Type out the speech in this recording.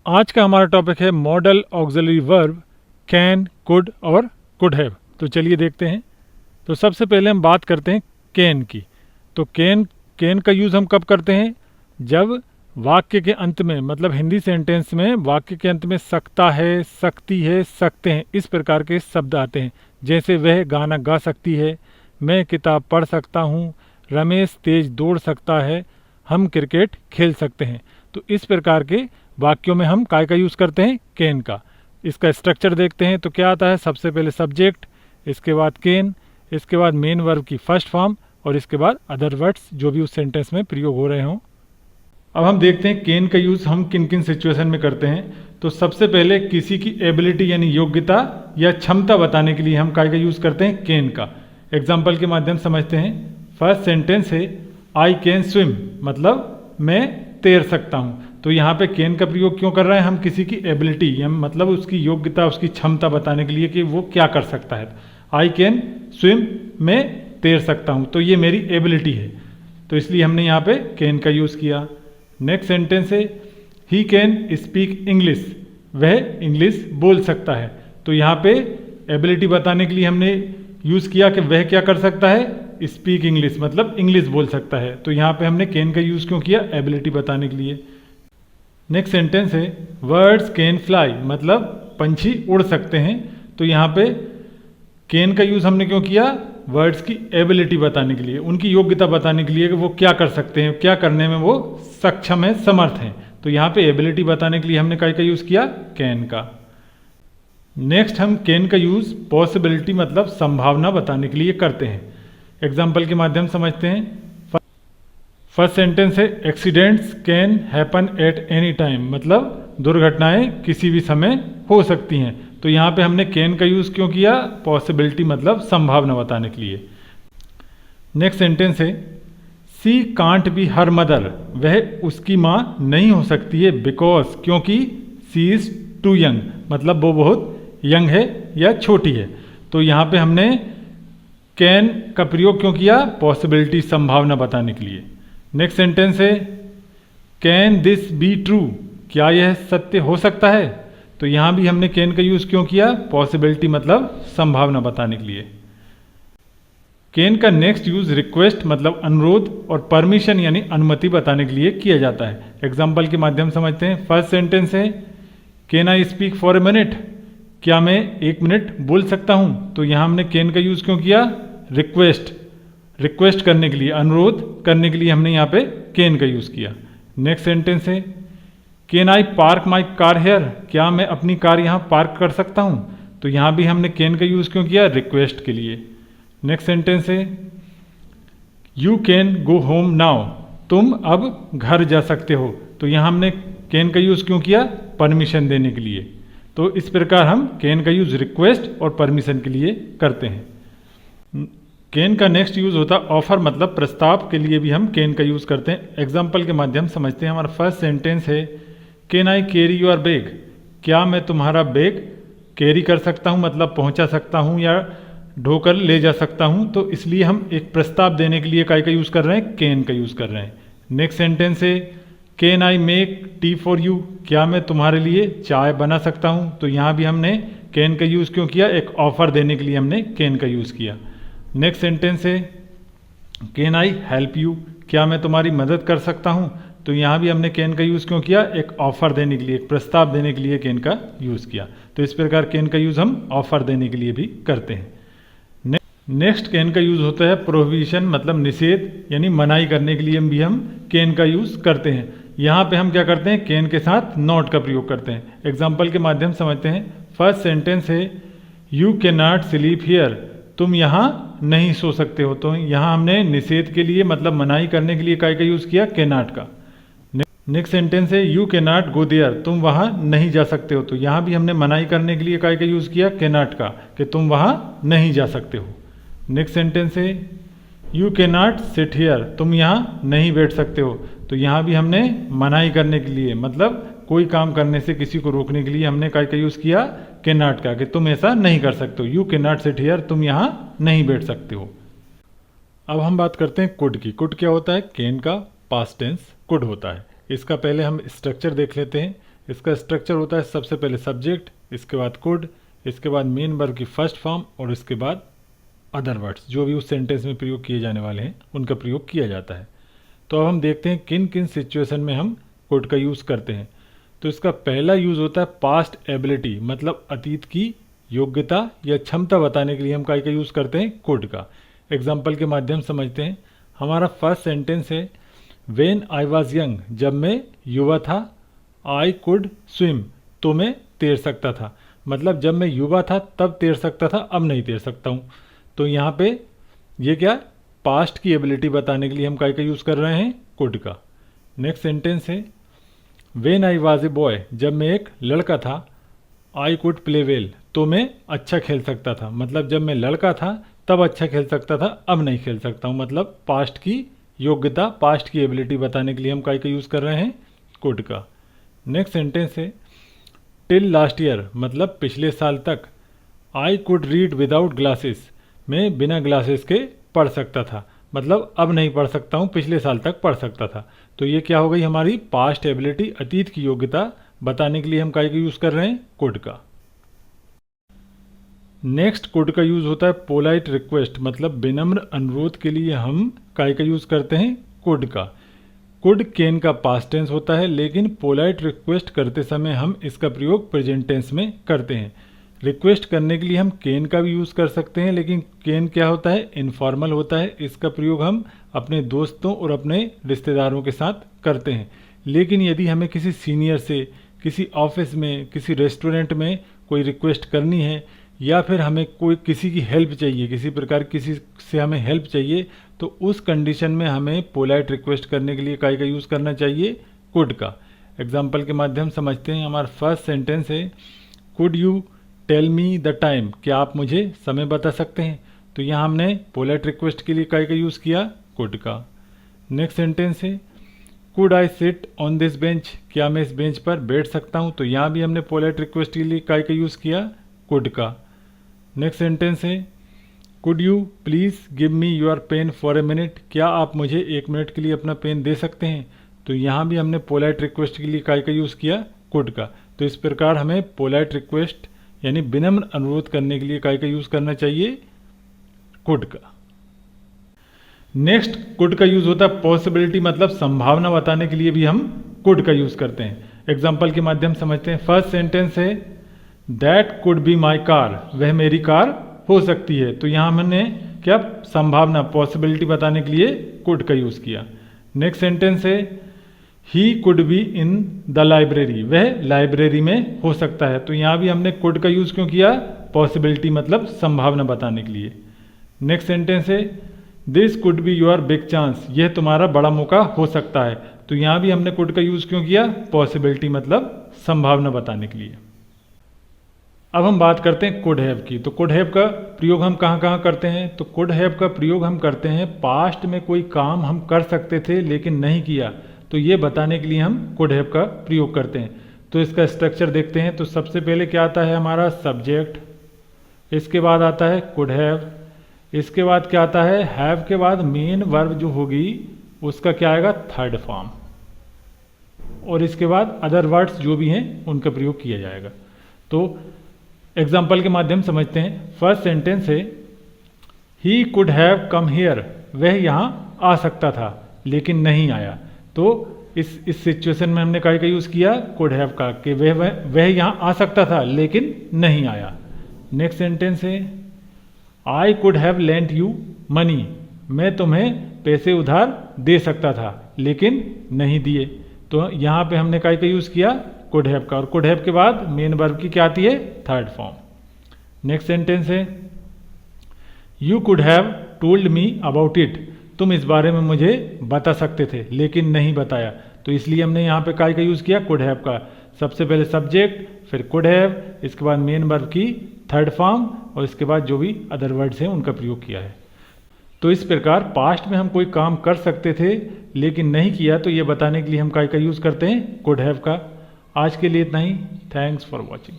आज का हमारा टॉपिक है model auxiliary verb can, could और कुड हैव। तो चलिए देखते हैं। तो सबसे पहले हम बात करते हैं कैन की। तो कैन कैन का यूज़ हम कब करते हैं? जब वाक्य के अंत में, मतलब हिंदी सेंटेंस में वाक्य के अंत में सकता है, सकती है, सकते हैं, इस प्रकार के शब्द आते हैं। जैसे वह गाना गा सकती है, मैं किताब पढ़ सकता हूँ, रमेश तेज दौड़ सकता है, हम क्रिकेट खेल सकते हैं। तो इस प्रकार के वाक्यों में हम काय का यूज़ करते हैं? कैन का। इसका स्ट्रक्चर देखते हैं तो क्या आता है? सबसे पहले सब्जेक्ट, इसके बाद कैन, इसके बाद मेन वर्ब की फर्स्ट फॉर्म और इसके बाद अदर वर्ड्स जो भी उस सेंटेंस में प्रयोग हो रहे हों। अब हम देखते हैं कैन का यूज़ हम किन किन सिचुएशन में करते हैं। तो सबसे पहले किसी की एबिलिटी यानी योग्यता या क्षमता बताने के लिए हम काय का यूज़ करते हैं? कैन का। एग्जाम्पल के माध्यम से समझते हैं। फर्स्ट सेंटेंस है आई कैन स्विम, मतलब मैं तैर सकता हूँ। तो यहाँ पे कैन का प्रयोग क्यों कर रहे हैं? हम किसी की एबिलिटी या मतलब उसकी योग्यता, उसकी क्षमता बताने के लिए कि वो क्या कर सकता है। आई कैन स्विम, मैं तैर सकता हूँ, तो ये मेरी एबिलिटी है, तो इसलिए हमने यहाँ पे कैन का यूज़ किया। नेक्स्ट सेंटेंस है ही कैन स्पीक इंग्लिश, वह इंग्लिश बोल सकता है। तो यहाँ पे एबिलिटी बताने के लिए हमने यूज़ किया कि वह क्या कर सकता है? स्पीक इंग्लिश, मतलब इंग्लिश बोल सकता है। तो यहाँ पे हमने कैन का यूज़ क्यों किया? एबिलिटी बताने के लिए। नेक्स्ट सेंटेंस है वर्ड्स कैन फ्लाई, मतलब पंछी उड़ सकते हैं। तो यहाँ पे कैन का यूज़ हमने क्यों किया? वर्ड्स की एबिलिटी बताने के लिए, उनकी योग्यता बताने के लिए कि वो क्या कर सकते हैं, क्या करने में वो सक्षम है, समर्थ हैं। तो यहाँ पे एबिलिटी बताने के लिए हमने काय का यूज़ किया? कैन का। नेक्स्ट हम कैन का यूज़ पॉसिबिलिटी मतलब संभावना बताने के लिए करते हैं। एग्जाम्पल के माध्यम समझते हैं। फर्स्ट सेंटेंस है accidents can happen at any time, मतलब दुर्घटनाएं किसी भी समय हो सकती हैं। तो यहाँ पे हमने कैन का यूज़ क्यों किया? पॉसिबिलिटी मतलब संभावना बताने के लिए। नेक्स्ट सेंटेंस है सी कांट बी हर मदर, वह उसकी माँ नहीं हो सकती है बिकॉज, क्योंकि सी इज़ टू यंग, मतलब वो बहुत यंग है या छोटी है। तो यहाँ पे हमने कैन का प्रयोग क्यों किया? पॉसिबिलिटी संभावना बताने के लिए। नेक्स्ट सेंटेंस है कैन दिस बी ट्रू, क्या यह सत्य हो सकता है? तो यहाँ भी हमने कैन का यूज़ क्यों किया? पॉसिबिलिटी मतलब संभावना बताने के लिए। कैन का नेक्स्ट यूज़ रिक्वेस्ट मतलब अनुरोध और परमिशन यानी अनुमति बताने के लिए किया जाता है। एग्जाम्पल के माध्यम समझते हैं। फर्स्ट सेंटेंस है can I speak for a minute, क्या मैं 1 मिनट बोल सकता हूँ? तो यहाँ हमने कैन का यूज़ क्यों किया? रिक्वेस्ट करने के लिए, अनुरोध करने के लिए हमने यहाँ पे कैन का यूज़ किया। नेक्स्ट सेंटेंस है can I park my car here, क्या मैं अपनी कार यहाँ पार्क कर सकता हूँ? तो यहाँ भी हमने कैन का यूज़ क्यों किया? रिक्वेस्ट के लिए। नेक्स्ट सेंटेंस है you can go home now, तुम अब घर जा सकते हो। तो यहाँ हमने कैन का यूज़ क्यों किया? परमिशन देने के लिए। तो इस प्रकार हम कैन का यूज़ रिक्वेस्ट और परमिशन के लिए करते हैं। कैन का नेक्स्ट यूज़ होता है ऑफर मतलब प्रस्ताव के लिए भी हम कैन का यूज़ करते हैं। एग्जाम्पल के माध्यम समझते हैं। हमारा फर्स्ट सेंटेंस है can I carry your bag, क्या मैं तुम्हारा बैग कैरी कर सकता हूँ, मतलब पहुँचा सकता हूँ या ढोकर ले जा सकता हूँ। तो इसलिए हम एक प्रस्ताव देने के लिए काय का यूज़ कर रहे हैं? कैन का यूज़ कर रहे हैं। नेक्स्ट सेंटेंस है can I make tea for you, क्या मैं तुम्हारे लिए चाय बना सकता हूँ? तो यहाँ भी हमने कैन का यूज़ क्यों किया? एक ऑफर देने के लिए हमने कैन का यूज़ किया। नेक्स्ट सेंटेंस है कैन आई हेल्प यू, क्या मैं तुम्हारी मदद कर सकता हूँ? तो यहाँ भी हमने कैन का यूज़ क्यों किया? एक ऑफर देने के लिए, एक प्रस्ताव देने के लिए कैन का यूज़ किया। तो इस प्रकार कैन का यूज़ हम ऑफर देने के लिए भी करते हैं। नेक्स्ट कैन का यूज़ होता है प्रोहिबिशन मतलब निषेध यानी मनाही करने के लिए भी हम कैन का यूज़ करते हैं। यहाँ पे हम क्या करते हैं? कैन के साथ नॉट का प्रयोग करते हैं। एग्जाम्पल के माध्यम समझते हैं। फर्स्ट सेंटेंस है you can not sleep here, तुम यहाँ नहीं सो सकते हो। तो यहाँ हमने निषेध के लिए मतलब मनाही करने के लिए काय का यूज़ किया? कैन नॉट का। नेक्स्ट सेंटेंस है you can not go there, तुम वहाँ नहीं जा सकते हो। तो यहाँ भी हमने मनाही करने के लिए काय का यूज़ किया? कैन नॉट का, कि तुम वहाँ नहीं जा सकते हो। नेक्स्ट सेंटेंस है you can not sit here, तुम यहाँ नहीं बैठ सकते हो। तो यहाँ भी हमने मनाही करने के लिए मतलब कोई काम करने से किसी को रोकने के लिए हमने काय का यूज़ किया? कैन नॉट का, कि तुम ऐसा नहीं कर सकते हो। You can not sit here, तुम यहाँ नहीं बैठ सकते हो। अब हम बात करते हैं कुड की। कुड क्या होता है? कैन का पास्ट टेंस कुड होता है। इसका पहले हम स्ट्रक्चर देख लेते हैं। इसका स्ट्रक्चर होता है सबसे पहले सब्जेक्ट, इसके बाद कुड, इसके बाद मेन वर्ब की फर्स्ट फॉर्म और इसके बाद अदर वर्ड्स जो भी उस सेंटेंस में प्रयोग किए जाने वाले हैं उनका प्रयोग किया जाता है। तो अब हम देखते हैं किन किन सिचुएशन में हम कुड का यूज़ करते हैं। तो इसका पहला यूज़ होता है पास्ट एबिलिटी, मतलब अतीत की योग्यता या क्षमता बताने के लिए हम काय का यूज़ करते हैं कुड का। एग्जाम्पल के माध्यम समझते हैं। हमारा फर्स्ट सेंटेंस है व्हेन आई वॉज यंग, जब मैं युवा था, आई कुड स्विम, तो मैं तैर सकता था। मतलब जब मैं युवा था तब तैर सकता था, अब नहीं तैर सकता हूँ। तो यहाँ पे ये क्या पास्ट की एबिलिटी बताने के लिए हम काय का यूज़ कर रहे हैं कुड का। नेक्स्ट सेंटेंस है when I was a boy, जब मैं एक लड़का था, आई कुड प्ले वेल, तो मैं अच्छा खेल सकता था। मतलब जब मैं लड़का था तब अच्छा खेल सकता था, अब नहीं खेल सकता हूँ। मतलब पास्ट की योग्यता, पास्ट की एबिलिटी बताने के लिए हम काय का यूज़ कर रहे हैं कुड का। नेक्स्ट सेंटेंस है टिल लास्ट ईयर, मतलब पिछले साल तक, I could read without glasses, मैं बिना ग्लासेस के पढ़ सकता था। मतलब अब नहीं पढ़ सकता हूँ, पिछले साल तक पढ़ सकता था। तो ये क्या हो गई हमारी पास्ट एबिलिटी, अतीत की योग्यता बताने के लिए हम काय का यूज़ कर रहे हैं कुड का। नेक्स्ट कुड का यूज़ होता है पोलाइट रिक्वेस्ट, मतलब विनम्र अनुरोध के लिए हम काय का यूज़ करते हैं कुड का। कुड कैन का पास्ट टेंस होता है, लेकिन पोलाइट रिक्वेस्ट करते समय हम इसका प्रयोग प्रेजेंट टेंस में करते हैं। रिक्वेस्ट करने के लिए हम कैन का भी यूज़ कर सकते हैं, लेकिन कैन क्या होता है इनफॉर्मल होता है। इसका प्रयोग हम अपने दोस्तों और अपने रिश्तेदारों के साथ करते हैं। लेकिन यदि हमें किसी सीनियर से, किसी ऑफिस में, किसी रेस्टोरेंट में कोई रिक्वेस्ट करनी है, या फिर हमें कोई किसी की हेल्प चाहिए, किसी प्रकार किसी से हमें हेल्प चाहिए, तो उस कंडीशन में हमें पोलाइट रिक्वेस्ट करने के लिए काय का यूज़ करना चाहिए कुड का। एग्जाम्पल के माध्यम समझते हैं। हमारा फर्स्ट सेंटेंस है could you tell me the time, क्या आप मुझे समय बता सकते हैं। तो यहाँ हमने पोलाइट रिक्वेस्ट के लिए काय का यूज़ किया कुड का। नेक्स्ट सेंटेंस है could I sit on this bench, क्या मैं इस बेंच पर बैठ सकता हूँ। तो यहाँ भी हमने पोलाइट रिक्वेस्ट के लिए काय का यूज़ किया कुड का। नेक्स्ट सेंटेंस है could you please give me your pen for a minute, क्या आप मुझे 1 मिनट के लिए अपना पेन दे सकते हैं। तो यहाँ भी हमने पोलाइट रिक्वेस्ट के लिए काय का यूज़ किया कुड का। तो इस प्रकार हमें पोलाइट रिक्वेस्ट यानी विनम्र अनुरोध करने के लिए काय का यूज़ करना चाहिए कुड का। नेक्स्ट कुड का यूज़ होता है पॉसिबिलिटी, मतलब संभावना बताने के लिए भी हम कुड का यूज़ करते हैं। एग्जाम्पल के माध्यम समझते हैं। फर्स्ट सेंटेंस है that could be my car, वह मेरी कार हो सकती है। तो यहाँ हमने क्या संभावना, पॉसिबिलिटी बताने के लिए कुड का यूज़ किया। नेक्स्ट सेंटेंस है he could be in the library, वह लाइब्रेरी में हो सकता है। तो यहाँ भी हमने कुड का यूज़ क्यों किया, पॉसिबिलिटी मतलब संभावना बताने के लिए। नेक्स्ट सेंटेंस है this could be your big chance, यह तुम्हारा बड़ा मौका हो सकता है। तो यहाँ भी हमने कुड का यूज़ क्यों किया, पॉसिबिलिटी मतलब संभावना बताने के लिए। अब हम बात करते हैं कुड हैव की। तो कुड हैव का प्रयोग हम कहाँ कहाँ करते हैं। तो कुड हैव का प्रयोग हम करते हैं पास्ट में कोई काम हम कर सकते थे लेकिन नहीं किया, तो ये बताने के लिए हम कुड हैव का प्रयोग करते हैं। तो इसका स्ट्रक्चर देखते हैं। तो सबसे पहले क्या आता है हमारा सब्जेक्ट, इसके बाद आता है कुड हैव, इसके बाद क्या आता है हैव के बाद मेन वर्ब जो होगी उसका क्या आएगा थर्ड फॉर्म, और इसके बाद अदर वर्ड्स जो भी हैं उनका प्रयोग किया जाएगा। तो एग्जाम्पल के माध्यम समझते हैं। फर्स्ट सेंटेंस है he could have come here, वह यहाँ आ सकता था लेकिन नहीं आया। तो इस सिचुएशन में हमने काय का यूज़ किया कुड हैव का, कि वह यहाँ आ सकता था लेकिन नहीं आया। नेक्स्ट सेंटेंस है I could have lent you money, मैं तुम्हें पैसे उधार दे सकता था लेकिन नहीं दिए। तो यहाँ पे हमने काय का यूज़ किया कुड हैव का, और कुड हैव के बाद मेन वर्ब की क्या आती है थर्ड फॉर्म। नेक्स्ट सेंटेंस है you could have told me about it, तुम इस बारे में मुझे बता सकते थे लेकिन नहीं बताया। तो इसलिए हमने यहाँ पे काय का यूज़ किया कुड हैव का। सबसे पहले सब्जेक्ट, फिर कुड हैव, इसके बाद मेन वर्ब की थर्ड फॉर्म, और इसके बाद जो भी अदर वर्ड्स हैं उनका प्रयोग किया है। तो इस प्रकार पास्ट में हम कोई काम कर सकते थे लेकिन नहीं किया, तो ये बताने के लिए हम काय का यूज़ करते हैं कुड हैव का। आज के लिए इतना ही। Thanks for watching.